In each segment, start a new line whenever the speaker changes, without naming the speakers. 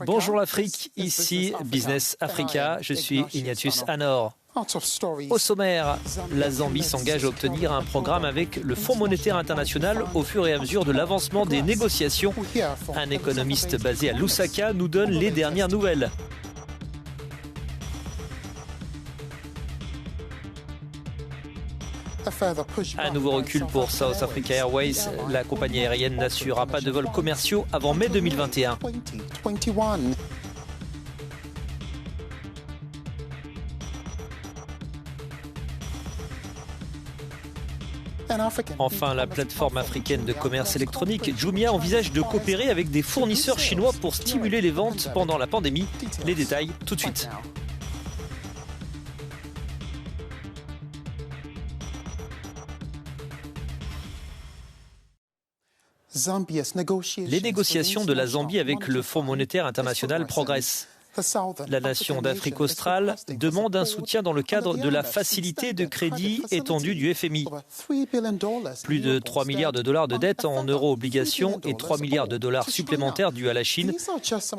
Bonjour l'Afrique, ici Business Africa, je suis Ignatius Anor. Au sommaire, la Zambie s'engage à obtenir un programme avec le Fonds monétaire international au fur et à mesure de l'avancement des négociations. Un économiste basé à Lusaka nous donne les dernières nouvelles. Un nouveau recul pour South Africa Airways. La compagnie aérienne n'assurera pas de vols commerciaux avant mai 2021. Enfin, la plateforme africaine de commerce électronique Jumia envisage de coopérer avec des fournisseurs chinois pour stimuler les ventes pendant la pandémie. Les détails tout de suite. Les négociations de la Zambie avec le Fonds monétaire international progressent. La nation d'Afrique australe demande un soutien dans le cadre de la facilité de crédit étendue du FMI. Plus de 3 milliards de dollars de dettes en euros obligations et 3 milliards de dollars supplémentaires dus à la Chine.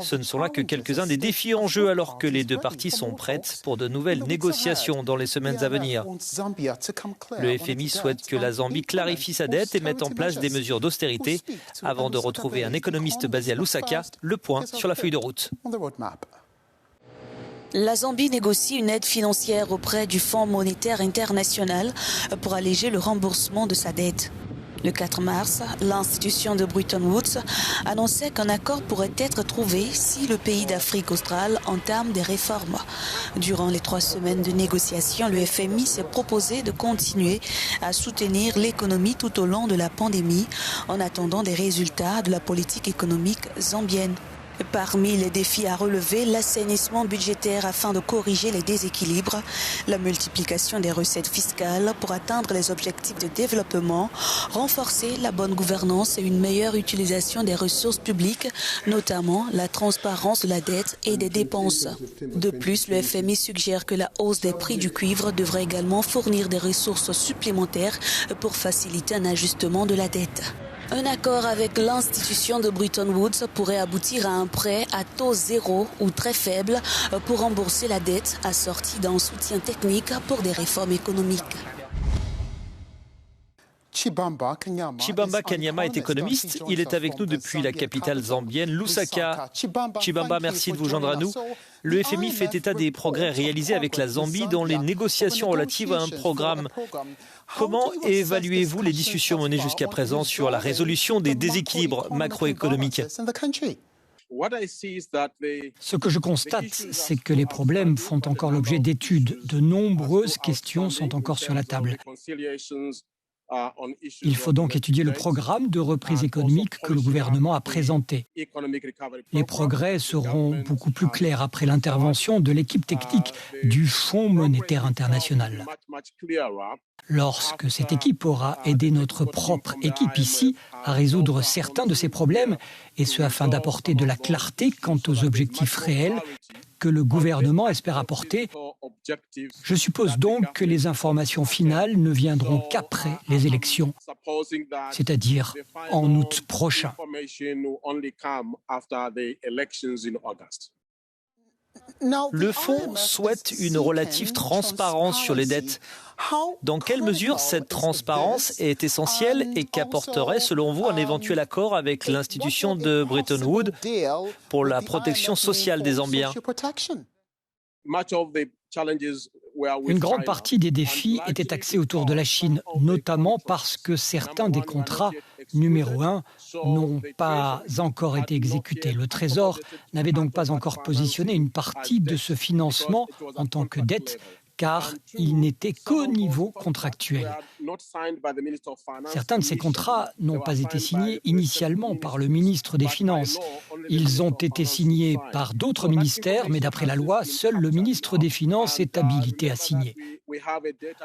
Ce ne sont là que quelques-uns des défis en jeu alors que les deux parties sont prêtes pour de nouvelles négociations dans les semaines à venir. Le FMI souhaite que la Zambie clarifie sa dette et mette en place des mesures d'austérité avant de retrouver un économiste basé à Lusaka, le point sur la feuille de route.
La Zambie négocie une aide financière auprès du Fonds monétaire international pour alléger le remboursement de sa dette. Le 4 mars, l'institution de Bretton Woods annonçait qu'un accord pourrait être trouvé si le pays d'Afrique australe entame des réformes. Durant les 3 semaines de négociations, le FMI s'est proposé de continuer à soutenir l'économie tout au long de la pandémie en attendant des résultats de la politique économique zambienne. Parmi les défis à relever, l'assainissement budgétaire afin de corriger les déséquilibres, la multiplication des recettes fiscales pour atteindre les objectifs de développement, renforcer la bonne gouvernance et une meilleure utilisation des ressources publiques, notamment la transparence de la dette et des dépenses. De plus, le FMI suggère que la hausse des prix du cuivre devrait également fournir des ressources supplémentaires pour faciliter un ajustement de la dette. Un accord avec l'institution de Bretton Woods pourrait aboutir à un prêt à taux zéro ou très faible pour rembourser la dette assortie d'un soutien technique pour des réformes économiques.
Chibamba Kanyama est économiste. Il est avec nous depuis la capitale zambienne, Lusaka. Chibamba, merci de vous joindre à nous. Le FMI fait état des progrès réalisés avec la Zambie dans les négociations relatives à un programme. Comment évaluez-vous les discussions menées jusqu'à présent sur la résolution des déséquilibres macroéconomiques ?
Ce que je constate, c'est que les problèmes font encore l'objet d'études. De nombreuses questions sont encore sur la table. Il faut donc étudier le programme de reprise économique que le gouvernement a présenté. Les progrès seront beaucoup plus clairs après l'intervention de l'équipe technique du Fonds monétaire international. Lorsque cette équipe aura aidé notre propre équipe ici à résoudre certains de ces problèmes, et ce afin d'apporter de la clarté quant aux objectifs réels que le gouvernement espère apporter, je suppose donc que les informations finales ne viendront qu'après les élections, c'est-à-dire en août prochain.
Le fonds souhaite une relative transparence sur les dettes. Dans quelle mesure cette transparence est essentielle et qu'apporterait selon vous un éventuel accord avec l'institution de Bretton Woods pour la protection sociale des Zambiens ?
Une grande partie des défis étaient axés autour de la Chine, notamment parce que certains des contrats numéro 1 n'ont pas encore été exécutés. Le Trésor n'avait donc pas encore positionné une partie de ce financement en tant que dette, car il n'était qu'au niveau contractuel. Certains de ces contrats n'ont pas été signés initialement par le ministre des Finances. Ils ont été signés par d'autres ministères, mais d'après la loi, seul le ministre des Finances est habilité à signer.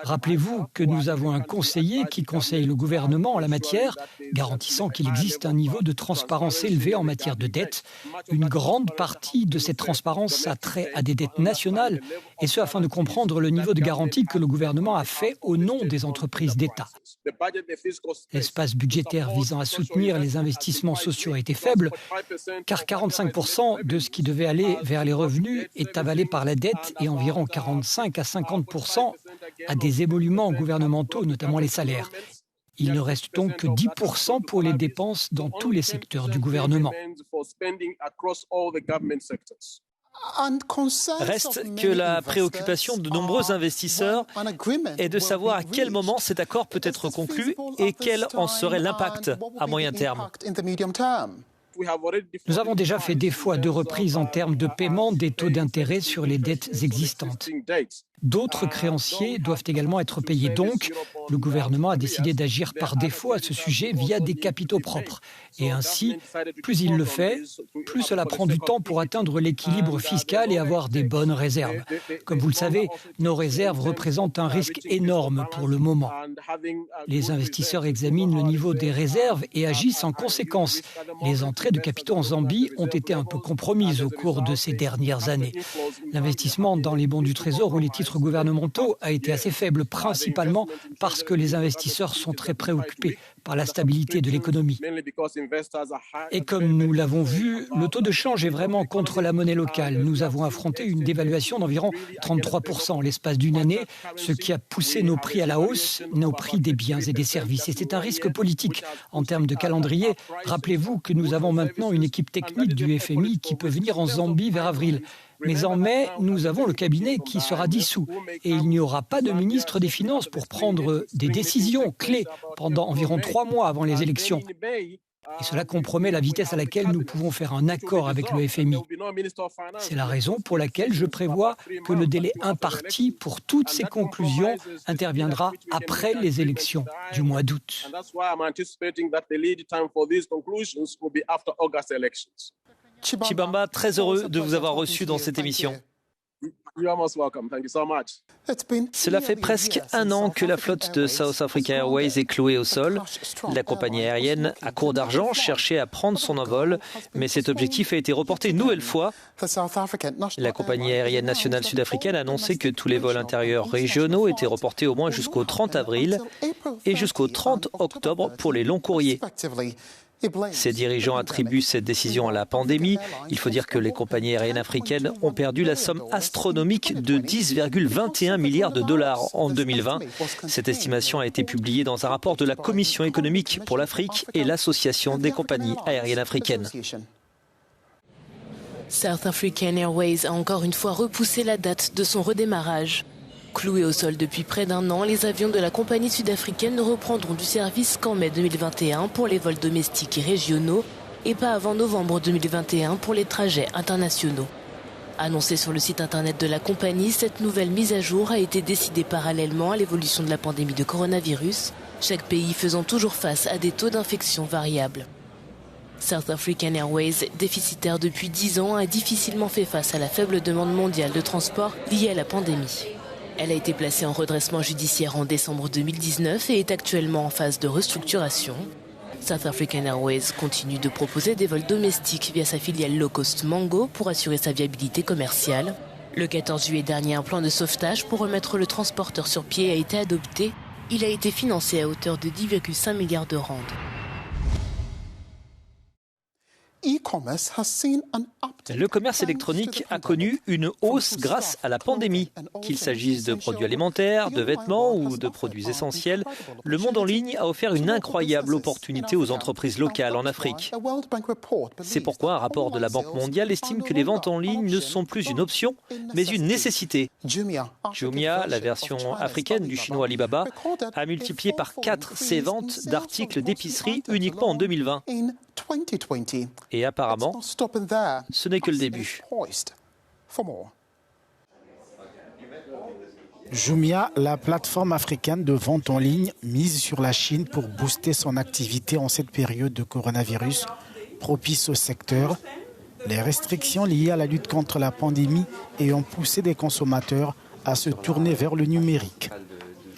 Rappelez-vous que nous avons un conseiller qui conseille le gouvernement en la matière, garantissant qu'il existe un niveau de transparence élevé en matière de dette. Une grande partie de cette transparence a trait à des dettes nationales, et ce afin de comprendre le niveau de garantie que le gouvernement a fait au nom des entreprises d'État. L'espace budgétaire visant à soutenir les investissements sociaux a été faible, car 45% de ce qui devait aller vers les revenus est avalé par la dette et environ 45 à 50% à des émoluments gouvernementaux, notamment les salaires. Il ne reste donc que 10% pour les dépenses dans tous les secteurs du gouvernement.
Reste que la préoccupation de nombreux investisseurs est de savoir à quel moment cet accord peut être conclu et quel en serait l'impact à moyen terme.
Nous avons déjà fait défaut à 2 reprises en termes de paiement des taux d'intérêt sur les dettes existantes. D'autres créanciers doivent également être payés. Donc, le gouvernement a décidé d'agir par défaut à ce sujet via des capitaux propres. Et ainsi, plus il le fait, plus cela prend du temps pour atteindre l'équilibre fiscal et avoir des bonnes réserves. Comme vous le savez, nos réserves représentent un risque énorme pour le moment. Les investisseurs examinent le niveau des réserves et agissent en conséquence. Les entrées de capitaux en Zambie ont été un peu compromises au cours de ces dernières années. L'investissement dans les bons du Trésor ou les titres gouvernementaux a été assez faible, principalement parce que les investisseurs sont très préoccupés par la stabilité de l'économie. Et comme nous l'avons vu, le taux de change est vraiment contre la monnaie locale. Nous avons affronté une dévaluation d'environ 33% en l'espace d'une année, ce qui a poussé nos prix à la hausse, nos prix des biens et des services. Et c'est un risque politique. En termes de calendrier, rappelez-vous que nous avons maintenant une équipe technique du FMI qui peut venir en Zambie vers avril. Mais en mai, nous avons le cabinet qui sera dissous et il n'y aura pas de ministre des Finances pour prendre des décisions clés pendant environ 3 mois avant les élections. Et cela compromet la vitesse à laquelle nous pouvons faire un accord avec le FMI. C'est la raison pour laquelle je prévois que le délai imparti pour toutes ces conclusions interviendra après les élections du mois d'août.
Chibamba, très heureux de vous avoir reçu dans cette émission. Cela fait presque 1 an que la flotte de South Africa Airways est clouée au sol. La compagnie aérienne, à court d'argent, cherchait à prendre son envol, mais cet objectif a été reporté une nouvelle fois. La compagnie aérienne nationale sud-africaine a annoncé que tous les vols intérieurs régionaux étaient reportés au moins jusqu'au 30 avril et jusqu'au 30 octobre pour les longs courriers. Ses dirigeants attribuent cette décision à la pandémie. Il faut dire que les compagnies aériennes africaines ont perdu la somme astronomique de 10,21 milliards de dollars en 2020. Cette estimation a été publiée dans un rapport de la Commission économique pour l'Afrique et l'Association des compagnies aériennes africaines.
South African Airways a encore une fois repoussé la date de son redémarrage. Cloués au sol depuis près d'1 an, les avions de la compagnie sud-africaine ne reprendront du service qu'en mai 2021 pour les vols domestiques et régionaux et pas avant novembre 2021 pour les trajets internationaux. Annoncé sur le site internet de la compagnie, cette nouvelle mise à jour a été décidée parallèlement à l'évolution de la pandémie de coronavirus, chaque pays faisant toujours face à des taux d'infection variables. South African Airways, déficitaire depuis 10 ans, a difficilement fait face à la faible demande mondiale de transport liée à la pandémie. Elle a été placée en redressement judiciaire en décembre 2019 et est actuellement en phase de restructuration. South African Airways continue de proposer des vols domestiques via sa filiale low-cost Mango pour assurer sa viabilité commerciale. Le 14 juillet dernier, un plan de sauvetage pour remettre le transporteur sur pied a été adopté. Il a été financé à hauteur de 10,5 milliards de rand.
Le commerce électronique a connu une hausse grâce à la pandémie. Qu'il s'agisse de produits alimentaires, de vêtements ou de produits essentiels, le monde en ligne a offert une incroyable opportunité aux entreprises locales en Afrique. C'est pourquoi un rapport de la Banque mondiale estime que les ventes en ligne ne sont plus une option, mais une nécessité. Jumia, la version africaine du chinois Alibaba, a multiplié par 4 ses ventes d'articles d'épicerie uniquement en 2020. Et apparemment, ce n'est que le début.
Jumia, la plateforme africaine de vente en ligne, mise sur la Chine pour booster son activité en cette période de coronavirus propice au secteur. Les restrictions liées à la lutte contre la pandémie ayant poussé des consommateurs à se tourner vers le numérique.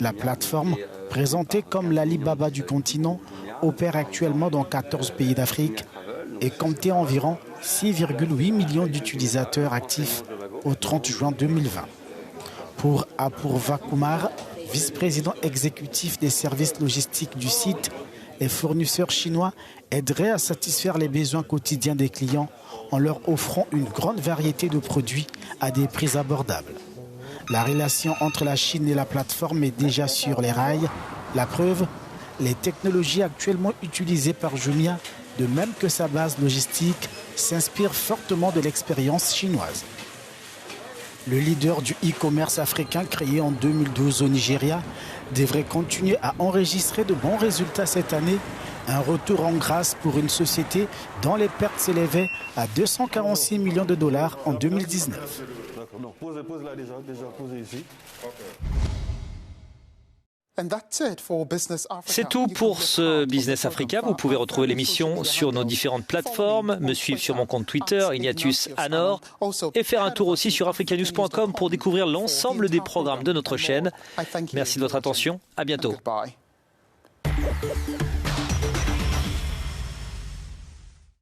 La plateforme, présentée comme l'Alibaba du continent, opère actuellement dans 14 pays d'Afrique et comptait environ 6,8 millions d'utilisateurs actifs au 30 juin 2020. Pour Apurva Kumar, vice-président exécutif des services logistiques du site, les fournisseurs chinois aideraient à satisfaire les besoins quotidiens des clients en leur offrant une grande variété de produits à des prix abordables. La relation entre la Chine et la plateforme est déjà sur les rails. La preuve, les technologies actuellement utilisées par Jumia, de même que sa base logistique, s'inspirent fortement de l'expérience chinoise. Le leader du e-commerce africain créé en 2012 au Nigeria devrait continuer à enregistrer de bons résultats cette année. Un retour en grâce pour une société dont les pertes s'élevaient à 246 millions de dollars en 2019.
C'est tout pour ce Business Africa. Vous pouvez retrouver l'émission sur nos différentes plateformes, me suivre sur mon compte Twitter, Ignatius Anor, et faire un tour aussi sur africanews.com pour découvrir l'ensemble des programmes de notre chaîne. Merci de votre attention. À bientôt.